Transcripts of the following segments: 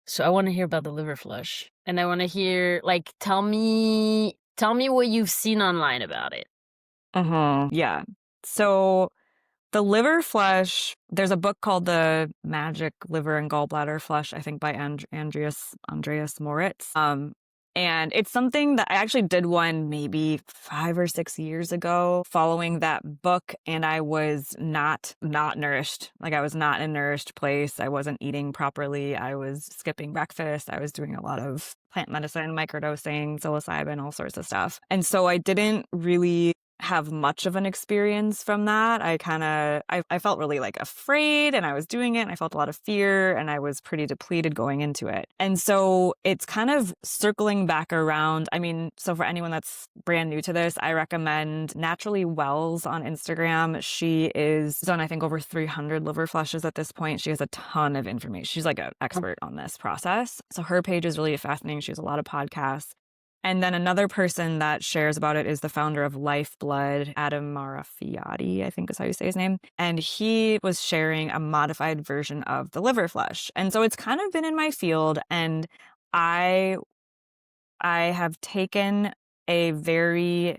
So I want to hear about the liver flush, and I want to hear tell me what you've seen online about it. Yeah. So the liver flush, there's a book called The Magic Liver and Gallbladder Flush, I think by Andreas Moritz. And it's something that I actually did one maybe 5 or 6 years ago following that book, and I was not nourished. Like I was not in a nourished place. I wasn't eating properly. I was skipping breakfast. I was doing a lot of plant medicine, microdosing, psilocybin, all sorts of stuff. And so I didn't really have much of an experience from that. I felt really like afraid, and I was doing it and I felt a lot of fear, and I was pretty depleted going into it. And so it's kind of circling back around. I mean, so for anyone that's brand new to this, I recommend Naturally Wells on Instagram. She is done, I think, over 300 liver flushes at this point. She has a ton of information. She's like an expert on this process. So her page is really fascinating. She has a lot of podcasts. And then another person that shares about it is the founder of Lifeblood, Adam Marafiati, I think is how you say his name. And he was sharing a modified version of the liver flush. And so it's kind of been in my field. And I have taken a very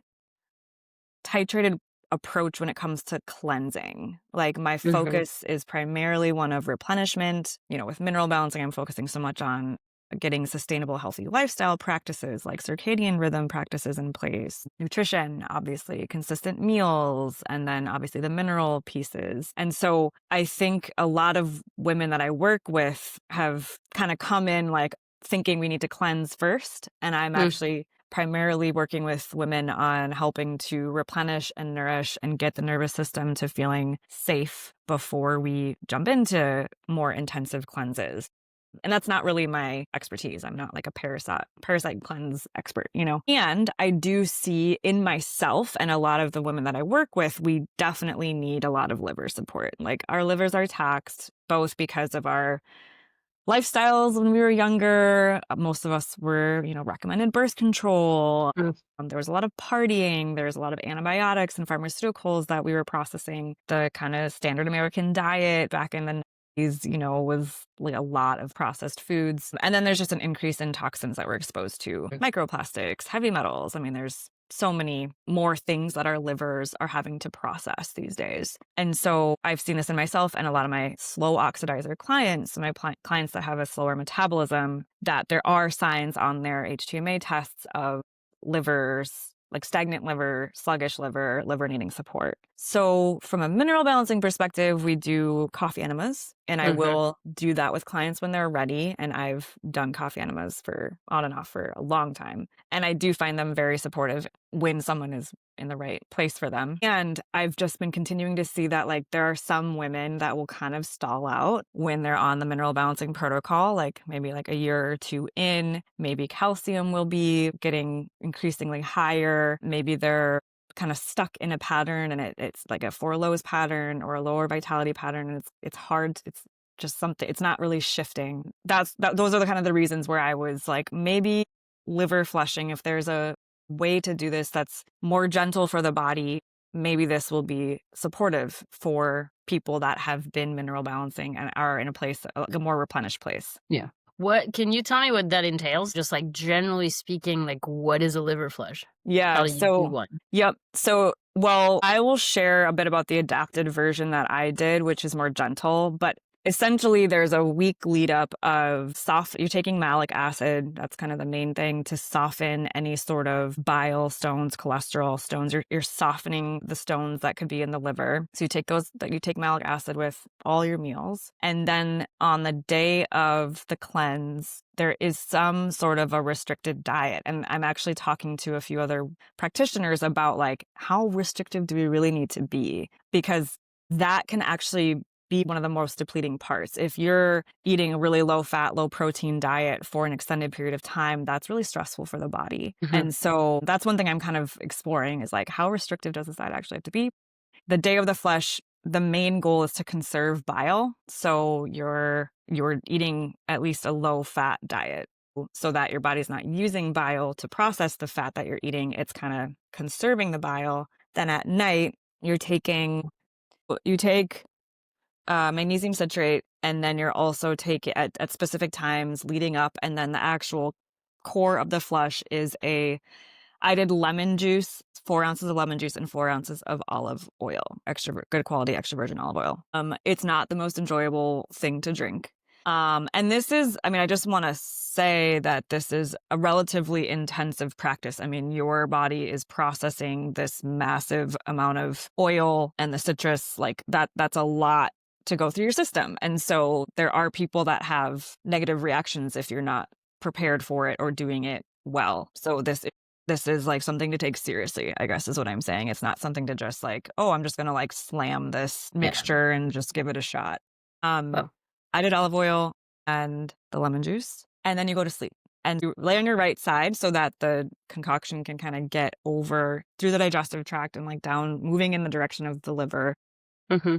titrated approach when it comes to cleansing. Like my Mhm. focus is primarily one of replenishment. With mineral balancing, I'm focusing so much on getting sustainable, healthy lifestyle practices like circadian rhythm practices in place, nutrition, obviously, consistent meals, and then obviously the mineral pieces. And so I think a lot of women that I work with have kind of come in like thinking we need to cleanse first. And I'm Mm. actually primarily working with women on helping to replenish and nourish and get the nervous system to feeling safe before we jump into more intensive cleanses. And that's not really my expertise. I'm not like a parasite cleanse expert. And I do see in myself and a lot of the women that I work with, we definitely need a lot of liver support. Like our livers are taxed both because of our lifestyles when we were younger. Most of us were, recommended birth control. Mm. There was a lot of partying. There's a lot of antibiotics and pharmaceuticals that we were processing. The kind of standard American diet back in the 90s, was like a lot of processed foods. And then there's just an increase in toxins that we're exposed to, microplastics, heavy metals. I mean, there's so many more things that our livers are having to process these days. And so I've seen this in myself and a lot of my slow oxidizer clients, clients that have a slower metabolism, that there are signs on their HTMA tests of livers, like stagnant liver, sluggish liver, liver needing support. So from a mineral balancing perspective, we do coffee enemas, and I Mhm. will do that with clients when they're ready. And I've done coffee enemas for on and off for a long time. And I do find them very supportive when someone is in the right place for them. And I've just been continuing to see that like there are some women that will kind of stall out when they're on the mineral balancing protocol, like maybe like a year or two in, maybe calcium will be getting increasingly higher. Maybe they're kind of stuck in a pattern, and it's like a four lows pattern or a lower vitality pattern. And it's hard. It's just something, it's not really shifting. Those are the kind of the reasons where I was like, maybe liver flushing, if there's a way to do this that's more gentle for the body, maybe this will be supportive for people that have been mineral balancing and are in a place, like a more replenished place. Yeah. What can you tell me what that entails? Just like generally speaking, like what is a liver flush? How Yeah. do you do So, one? yep. So, well, I will share a bit about the adapted version that I did, which is more gentle, but essentially there's a week lead up of you're taking malic acid. That's kind of the main thing to soften any sort of bile stones, cholesterol stones. You're softening the stones that could be in the liver. So you take malic acid with all your meals. And then on the day of the cleanse, there is some sort of a restricted diet. And I'm actually talking to a few other practitioners about like, how restrictive do we really need to be? Because that can actually be one of the most depleting parts. If you're eating a really low fat, low protein diet for an extended period of time, that's really stressful for the body. Mhm. And so that's one thing I'm kind of exploring is like, how restrictive does this diet actually have to be? The day of the flush, the main goal is to conserve bile. So you're eating at least a low fat diet so that your body's not using bile to process the fat that you're eating. It's kind of conserving the bile. Then at night, you take magnesium citrate, and then you're also taking at specific times leading up, and then the actual core of the flush is I did lemon juice, 4 ounces of lemon juice and 4 ounces of olive oil, good quality extra virgin olive oil. It's not the most enjoyable thing to drink. And this is, I mean, I just want to say that this is a relatively intensive practice. I mean, your body is processing this massive amount of oil and the citrus, like that's a lot to go through your system. And so there are people that have negative reactions if you're not prepared for it or doing it well. So this is like something to take seriously, I guess is what I'm saying. It's not something to just like, oh, I'm just going to like slam this Yeah. mixture and just give it a shot. Well, I did olive oil and the lemon juice, and then you go to sleep. And you lay on your right side so that the concoction can kind of get over through the digestive tract and like down, moving in the direction of the liver. hmm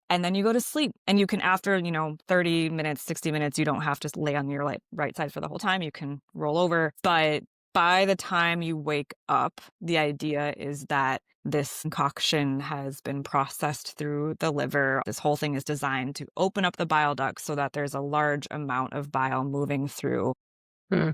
And then you go to sleep. And you can, after, 30 minutes, 60 minutes, you don't have to lay on your right side for the whole time. You can roll over. But by the time you wake up, the idea is that this concoction has been processed through the liver. This whole thing is designed to open up the bile ducts so that there's a large amount of bile moving through. mm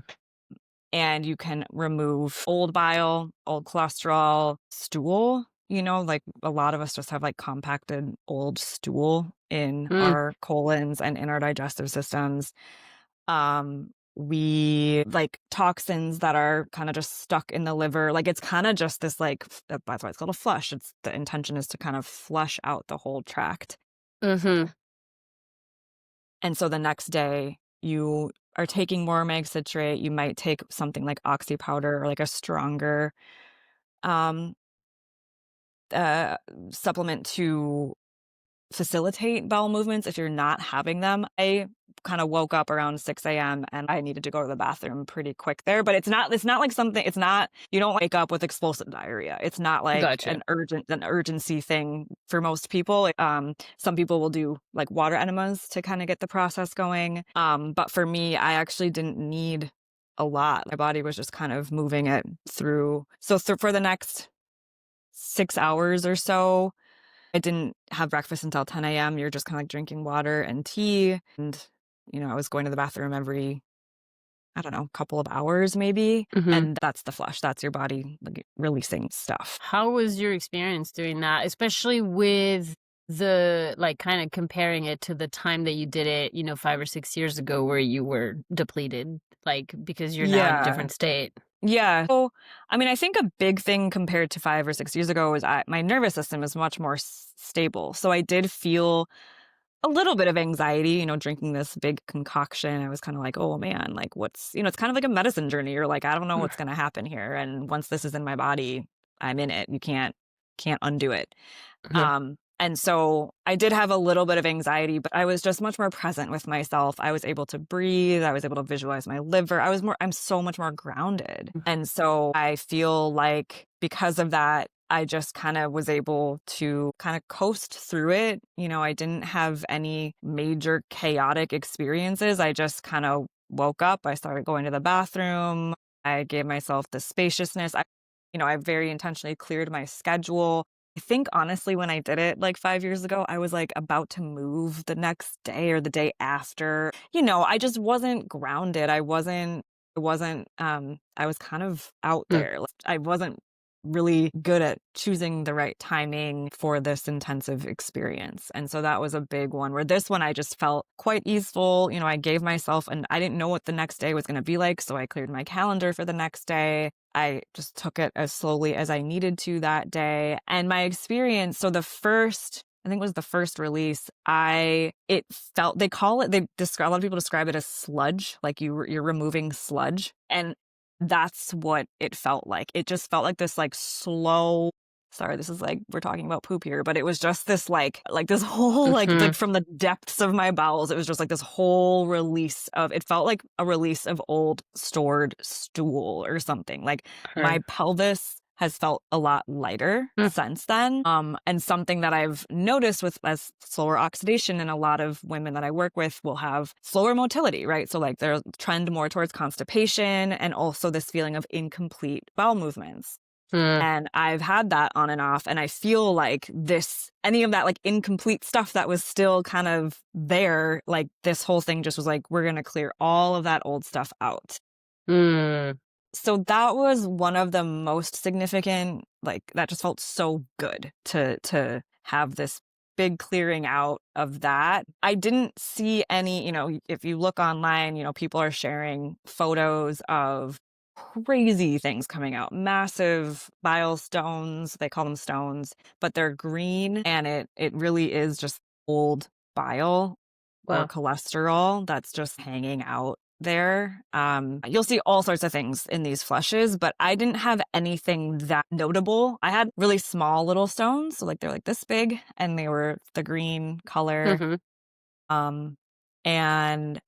And you can remove old bile, old cholesterol, stool. Like a lot of us just have like compacted old stool in mm our colons and in our digestive systems. We like toxins that are kind of just stuck in the liver. Like it's kind of just this like that's why it's called a flush. It's the intention is to kind of flush out the whole tract. hmm And so the next day you are taking more mag citrate. You might take something like oxy powder or like a stronger um uh supplement to facilitate bowel movements if you're not having them. I kind of woke up around 6 a.m. and I needed to go to the bathroom pretty quick there, but it's not like something, it's not, you don't wake up with explosive diarrhea. It's not like Gotcha. an urgency thing for most people. Some people will do like water enemas to kind of get the process going. But for me, I actually didn't need a lot. My body was just kind of moving it through. So for the next 6 hours or so, I didn't have breakfast until 10 a.m. You're just kind of like drinking water and tea. And, I was going to the bathroom every, I don't know, couple of hours maybe. hmm And that's the flush. That's your body like releasing stuff. How was your experience doing that, especially with the like kind of comparing it to the time that you did it, 5 or 6 years ago where you were depleted, like because you're now in a Yeah. different state? Yeah. So, I mean, I think a big thing compared to 5 or 6 years ago is my nervous system is much more stable. So I did feel a little bit of anxiety, drinking this big concoction. I was kind of like, oh man, like it's kind of like a medicine journey. You're like, I don't know what's going to happen here. And once this is in my body, I'm in it. You can't undo it. Mhm. And so I did have a little bit of anxiety, but I was just much more present with myself. I was able to breathe. I was able to visualize my liver. I'm so much more grounded. And so I feel like because of that, I just kind of was able to kind of coast through it. I didn't have any major chaotic experiences. I just kind of woke up. I started going to the bathroom. I gave myself the spaciousness. I very intentionally cleared my schedule. I think honestly, when I did it like 5 years ago, I was like about to move the next day or the day after. I just wasn't grounded. I was kind of out Mm. there. Like, I wasn't really good at choosing the right timing for this intensive experience. And so that was a big one where this one I just felt quite easeful. I gave myself, and I didn't know what the next day was going to be like. So I cleared my calendar for the next day. I just took it as slowly as I needed to that day. And my experience, so I think it was the first release, it felt, a lot of people describe it as sludge, like you're removing sludge. And that's what it felt like. It just felt like this like slow, sorry, this is like, we're talking about poop here, but it was just this like this whole, like Mhm. from the depths of my bowels, it was just like this whole release it felt like a release of old stored stool or something. Like my Sure. pelvis has felt a lot lighter Mm. since then. And something that I've noticed with as slower oxidation, and a lot of women that I work with will have slower motility, right? So like they'll trend more towards constipation and also this feeling of incomplete bowel movements. Mm. And I've had that on and off. And I feel like any of that like incomplete stuff that was still kind of there, like this whole thing just was like, we're going to clear all of that old stuff out. Mm. So that was one of the most significant, like that just felt so good to have this big clearing out of that. I didn't see any, if you look online, people are sharing photos of crazy things coming out, massive bile stones. They call them stones, but they're green and it really is just old bile or Wow. cholesterol that's just hanging out there. You'll see all sorts of things in these flushes, but I didn't have anything that notable. I had really small little stones, so like they're like this big, and they were the green color. Mm-hmm. And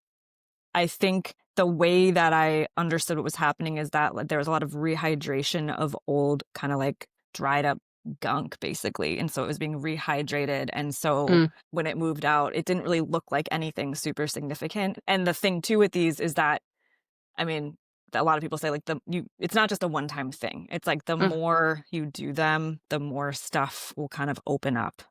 I think the way that I understood what was happening is that like, there was a lot of rehydration of old kind of like dried up gunk basically, and so it was being rehydrated, and so when it moved out it didn't really look like anything super significant. And the thing too with these is that, I mean, a lot of people say like it's not just a one-time thing. It's like the Mm. more you do them, the more stuff will kind of open up.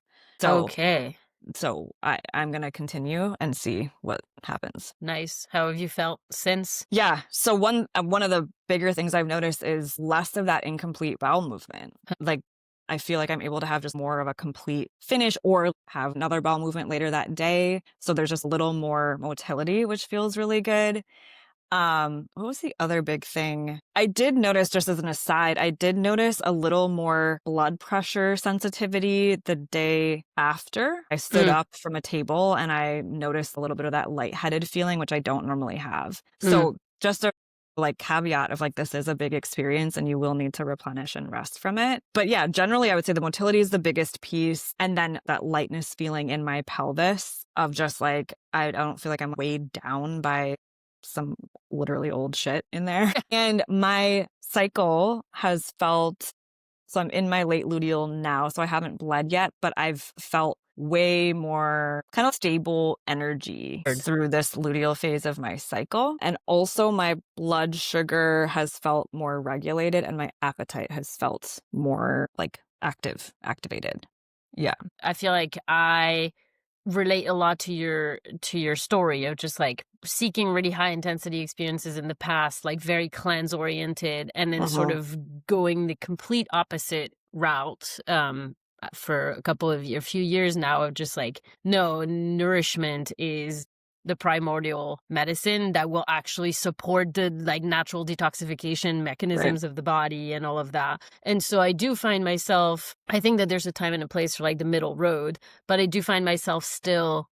Okay. So I'm gonna continue and see what happens. Nice. How have you felt since? Yeah. So one of the bigger things I've noticed is less of that incomplete bowel movement. Like I feel like I'm able to have just more of a complete finish or have another bowel movement later that day. So there's just a little more motility, which feels really good. What was the other big thing? I did notice, just as an aside, I did notice a little more blood pressure sensitivity the day after. I stood up from a table and I noticed a little bit of that lightheaded feeling, which I don't normally have. So just a like caveat of like, this is a big experience and you will need to replenish and rest from it. But yeah, generally I would say the motility is the biggest piece. And then that lightness feeling in my pelvis of just like, I don't feel like I'm weighed down by some literally old shit in there. And my cycle has felt, so I'm in my late luteal now, so I haven't bled yet, but I've felt way more kind of stable energy through this luteal phase of my cycle. And also my blood sugar has felt more regulated and my appetite has felt more like activated. Yeah. I feel like I relate a lot to your story of just like seeking really high intensity experiences in the past, like very cleanse oriented, and then sort of going the complete opposite route for a few years now of just like, no, nourishment is the primordial medicine that will actually support the like natural detoxification mechanisms of the body and all of that. And so I do find myself, I think that there's a time and a place for like the middle road, but I do find myself still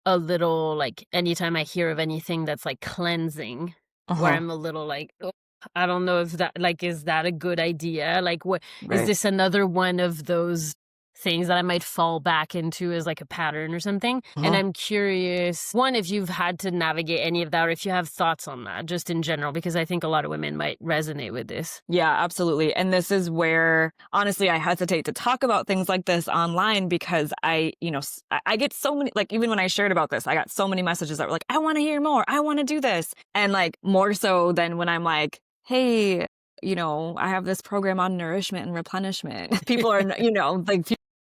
a little like, anytime I hear of anything that's like cleansing, where I'm a little like, oh, I don't know if that, like, is that a good idea? Like, what is this another one of those things that I might fall back into as like a pattern or something? And I'm curious, one, if you've had to navigate any of that, or if you have thoughts on that just in general, because I think a lot of women might resonate with this. Yeah, absolutely. And this is where, honestly, I hesitate to talk about things like this online because I get so many, like, even when I shared about this, I got so many messages that were like, I want to hear more. I want to do this. And like more so than when I'm like, hey, I have this program on nourishment and replenishment. People are, like,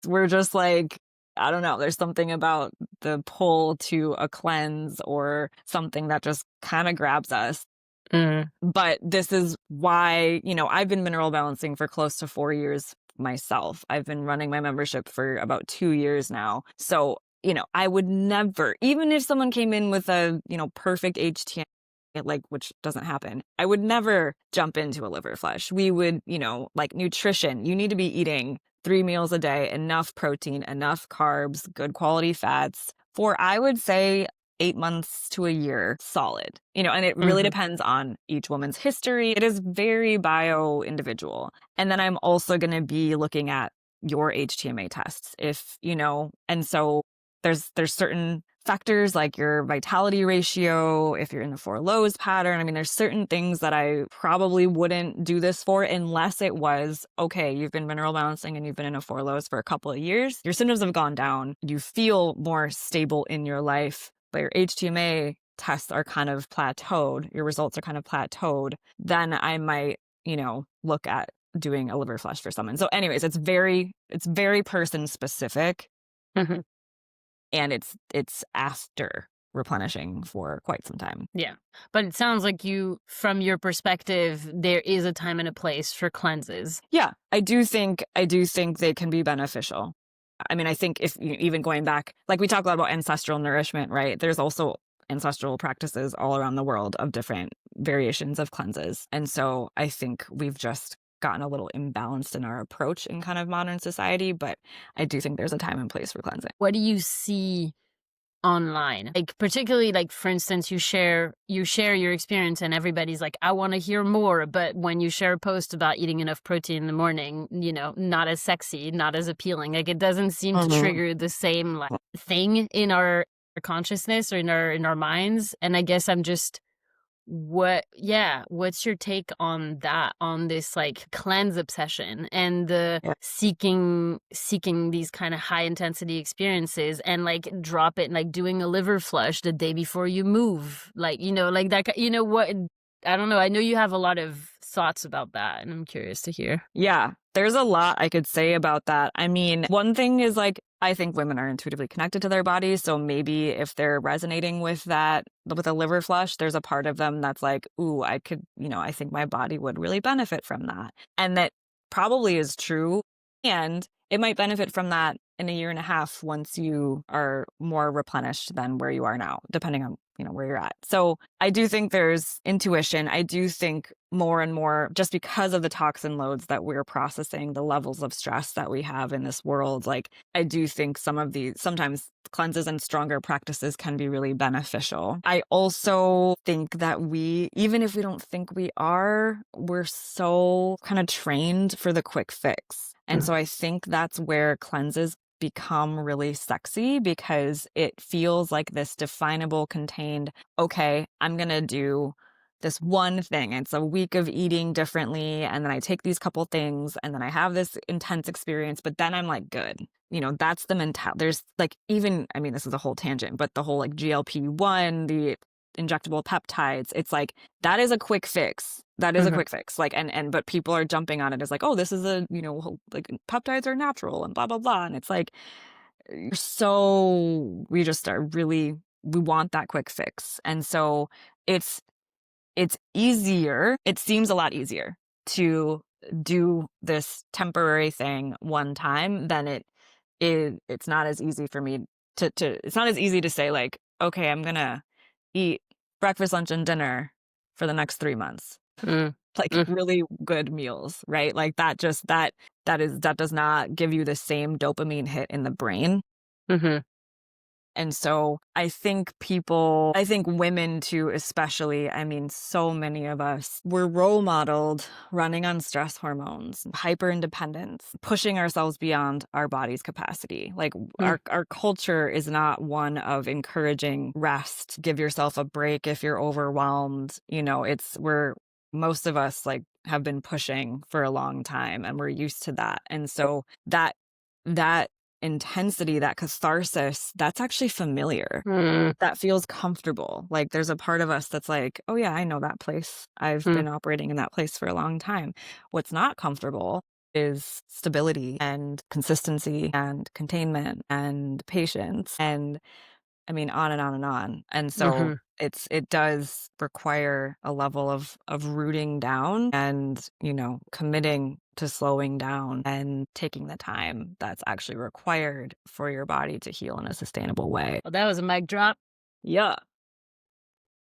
we're just like, I don't know, there's something about the pull to a cleanse or something that just kind of grabs us. But this is why, I've been mineral balancing for close to 4 years myself. I've been running my membership for about 2 years now. So, I would never, even if someone came in with a, perfect HTM, like, which doesn't happen, I would never jump into a liver flush. We would, like nutrition, you need to be eating 3 meals a day, enough protein, enough carbs, good quality fats for, I would say, 8 months to a year solid, and it really depends on each woman's history. It is very bio individual. And then I'm also going to be looking at your HTMA tests and so there's certain factors like your vitality ratio, if you're in the four lows pattern. I mean, there's certain things that I probably wouldn't do this for unless it was, okay, you've been mineral balancing and you've been in a four lows for a couple of years. Your symptoms have gone down. You feel more stable in your life, but your HTMA tests are kind of plateaued. Your results are kind of plateaued. Then I might, look at doing a liver flush for someone. So anyways, it's very person specific, Mhm. and it's after replenishing for quite some time. Yeah. But it sounds like from your perspective, there is a time and a place for cleanses. Yeah, I do think they can be beneficial. I mean, I think if even going back, like we talk a lot about ancestral nourishment, right? There's also ancestral practices all around the world of different variations of cleanses. And so I think we've just gotten a little imbalanced in our approach in kind of modern society, but I do think there's a time and place for cleansing. What do you see online? Like, particularly, like, for instance, you share your experience and everybody's like, I want to hear more. But when you share a post about eating enough protein in the morning, not as sexy, not as appealing. Like, it doesn't seem to trigger the same like thing in our consciousness or in our minds. And I guess I'm just what's your take on that, on this like cleanse obsession and the Yeah. seeking these kind of high intensity experiences and like drop it, like doing a liver flush the day before you move, like like that, what, I don't know, I know you have a lot of thoughts about that and I'm curious to hear. Yeah, there's a lot I could say about that. I mean, one thing is like, I think women are intuitively connected to their bodies. So maybe if they're resonating with that, with a liver flush, there's a part of them that's like, ooh, I could, I think my body would really benefit from that. And that probably is true. And it might benefit from that in a year and a half once you are more replenished than where you are now, depending on, where you're at. So I do think there's intuition. I do think more and more, just because of the toxin loads that we're processing, the levels of stress that we have in this world, like I do think sometimes cleanses and stronger practices can be really beneficial. I also think that even if we don't think we're so kind of trained for the quick fix. And so I think that's where cleanses become really sexy, because it feels like this definable, contained, okay, I'm going to do this one thing. It's a week of eating differently. And then I take these couple things and then I have this intense experience, but then I'm like, good. That's the mentality. There's like, even, I mean, this is a whole tangent, but the whole like GLP-1, the injectable peptides, it's like, that is a quick fix. That is a quick fix. Like, but people are jumping on it as like, oh, this is like peptides are natural and blah, blah, blah. And it's like, we just are really, we want that quick fix. And so it's easier. It seems a lot easier to do this temporary thing one time than it's not as easy for me it's not as easy to say like, okay, I'm going to eat breakfast, lunch, and dinner for the next 3 months. Like really good meals, right? Like that does not give you the same dopamine hit in the brain. And so I think women too, especially, I mean, so many of us, we're role modeled running on stress hormones, hyper independence, pushing ourselves beyond our body's capacity. Like our culture is not one of encouraging rest, give yourself a break if you're overwhelmed. Most of us like have been pushing for a long time and we're used to that. And so that intensity, that catharsis, that's actually familiar. That feels comfortable. Like there's a part of us that's like, oh yeah, I know that place. I've been operating in that place for a long time. What's not comfortable is stability and consistency and containment and patience, and I mean, on and on and on. And so it does require a level of rooting down and, committing to slowing down and taking the time that's actually required for your body to heal in a sustainable way. Well, that was a mic drop. Yeah.